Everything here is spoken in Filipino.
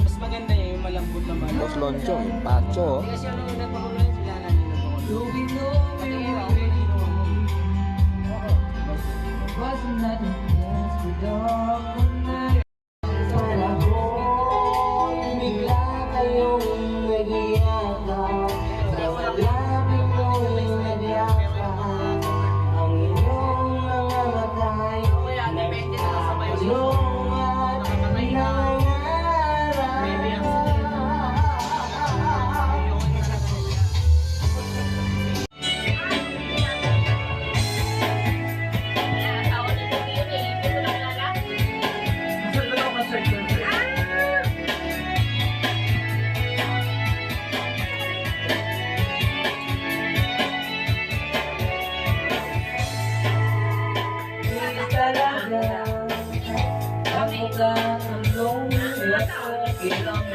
Mas maganda yung malambot na bala. Boss Loncho, yung pacho. Hindi kasi yung nagpakuloy sila natin yung Bigla kayong nag-iyakan, sa labi kong nag-iyakan, ang inyong mga matay, nagpapalong at nangangarap. Talaga, ang mukha ng lungkot, ilang